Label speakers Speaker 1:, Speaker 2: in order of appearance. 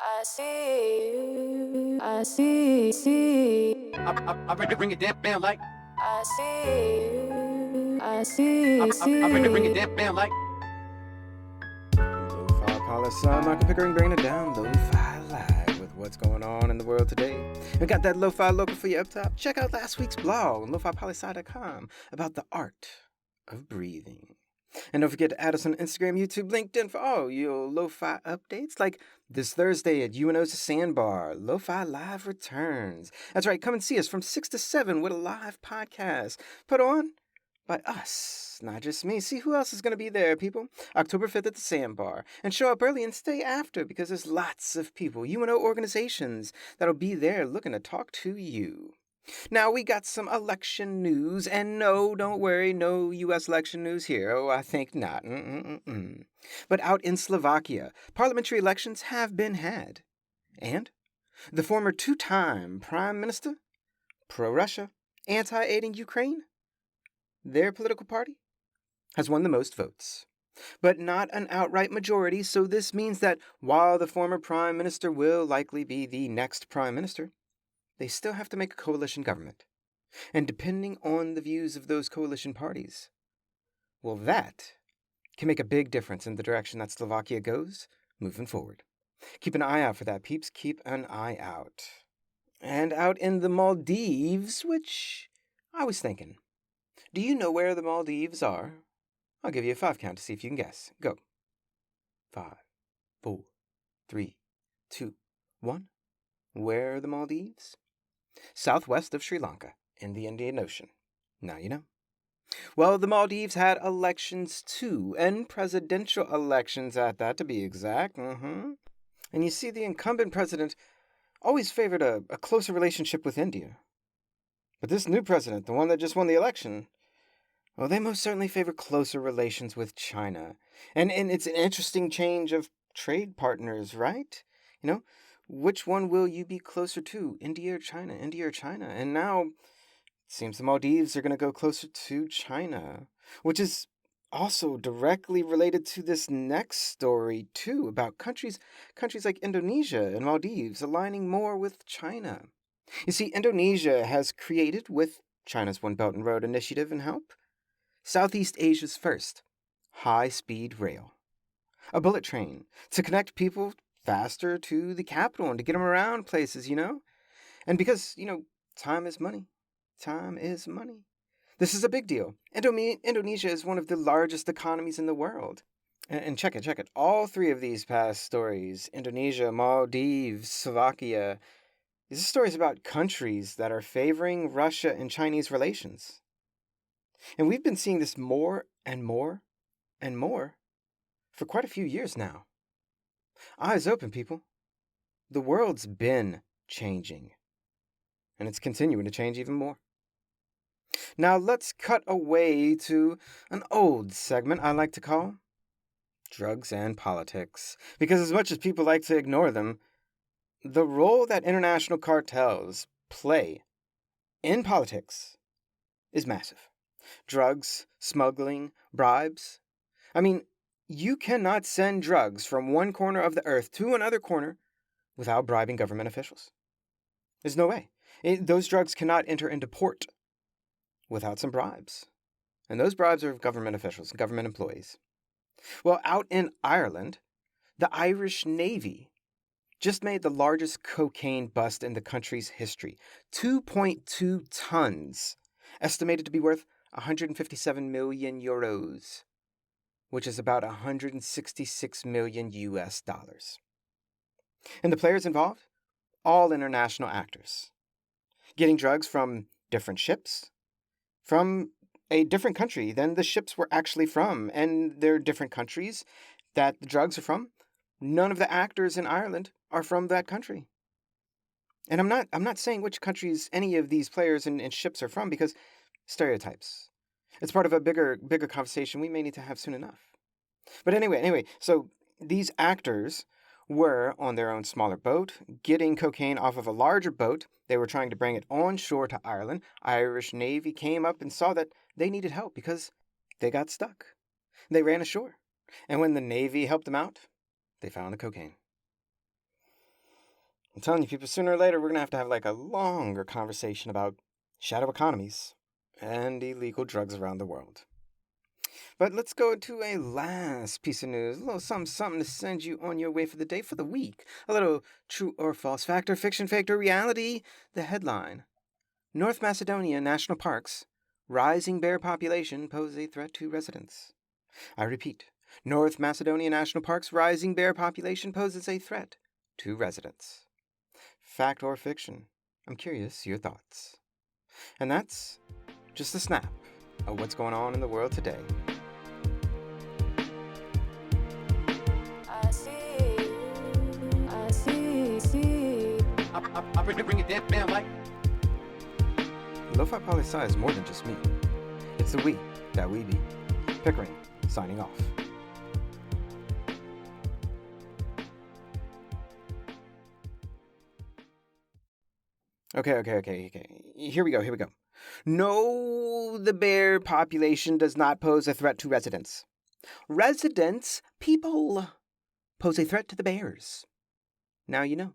Speaker 1: I see you. I see.
Speaker 2: I bring it down like.
Speaker 1: I see you. I see.
Speaker 2: I bring it down like.
Speaker 3: Lofi Poli Sci, Michael Pickering bringing it down Lo-Fi Live with what's going on in the world today. We got that Lo-Fi local for you up top. Check out last week's blog on lofipolisci.com about the art of breathing. And don't forget to add us on Instagram, YouTube, LinkedIn for all your lo-fi updates. Like this Thursday at UNO's Sandbar, Lo-Fi Live returns. That's right, come and see us from 6 to 7 with a live podcast put on by us, not just me. See who else is going to be there, people. October 5th at the Sandbar. And show up early and stay after because there's lots of people, UNO organizations, that'll be there looking to talk to you. Now, we got some election news, and no, don't worry, no U.S. election news here. Oh, I think not. But out in Slovakia, parliamentary elections have been had. And the former two-time prime minister, pro-Russia, anti-aiding Ukraine, their political party has won the most votes. But not an outright majority, so this means that while the former prime minister will likely be the next prime minister, they still have to make a coalition government. And depending on the views of those coalition parties, well, that can make a big difference in the direction that Slovakia goes moving forward. Keep an eye out for that, peeps. Keep an eye out. And out in the Maldives, which I was thinking, do you know where the Maldives are? I'll give you a 5 count to see if you can guess. Go. 5, 4, 3, 2, 1. Where are the Maldives? Southwest of Sri Lanka, in the Indian Ocean. Now you know. Well, the Maldives had elections too, and presidential elections at that, to be exact. And you see, the incumbent president always favored a closer relationship with India. But this new president, the one that just won the election, well, they most certainly favor closer relations with China. And it's an interesting change of trade partners, right? You know, which one will you be closer to, India or China? India or China? And now, it seems the Maldives are going to go closer to China, which is also directly related to this next story, too, about countries like Indonesia and Maldives aligning more with China. You see, Indonesia has created, with China's One Belt and Road Initiative and help, Southeast Asia's first high-speed rail, a bullet train to connect people faster to the capital and to get them around places, you know? And because, time is money. Time is money. This is a big deal. Indonesia is one of the largest economies in the world. And check it. All three of these past stories, Indonesia, Maldives, Slovakia, these are stories about countries that are favoring Russia and Chinese relations. And we've been seeing this more and more and more for quite a few years now. Eyes open, people. The world's been changing. And it's continuing to change even more. Now let's cut away to an old segment I like to call Drugs and Politics. Because as much as people like to ignore them, the role that international cartels play in politics is massive. Drugs, smuggling, bribes. I mean, you cannot send drugs from one corner of the earth to another corner without bribing government officials. There's no way. Those drugs cannot enter into port without some bribes. And those bribes are government officials, government employees. Well, out in Ireland, the Irish Navy just made the largest cocaine bust in the country's history. 2.2 tons, estimated to be worth 157 million euros. Which is about 166 million US dollars. And the players involved? All international actors. Getting drugs from different ships, from a different country than the ships were actually from, and they're different countries that the drugs are from. None of the actors in Ireland are from that country. And I'm not saying which countries any of these players and ships are from, because stereotypes. It's part of a bigger conversation we may need to have soon enough. But anyway, so these actors were on their own smaller boat, getting cocaine off of a larger boat. They were trying to bring it on shore to Ireland. Irish Navy came up and saw that they needed help because they got stuck. They ran ashore. And when the Navy helped them out, they found the cocaine. I'm telling you, people, sooner or later, we're going to have like a longer conversation about shadow economies and illegal drugs around the world. But let's go to a last piece of news. A little something to send you on your way for the day, for the week. A little true or false, fact or fiction, fact or reality. The headline: North Macedonia National Parks. Rising bear population pose a threat to residents. I repeat, North Macedonia National Park's rising bear population poses a threat to residents. Fact or fiction? I'm curious your thoughts. And that's just a snap of what's going on in the world today.
Speaker 1: I see.
Speaker 2: I bring it down like.
Speaker 3: Lofi Poli Sci is more than just me. It's the we that we be. Pickering, signing off. Okay. Here we go. No, the bear population does not pose a threat to residents. Residents, people, pose a threat to the bears. Now you know.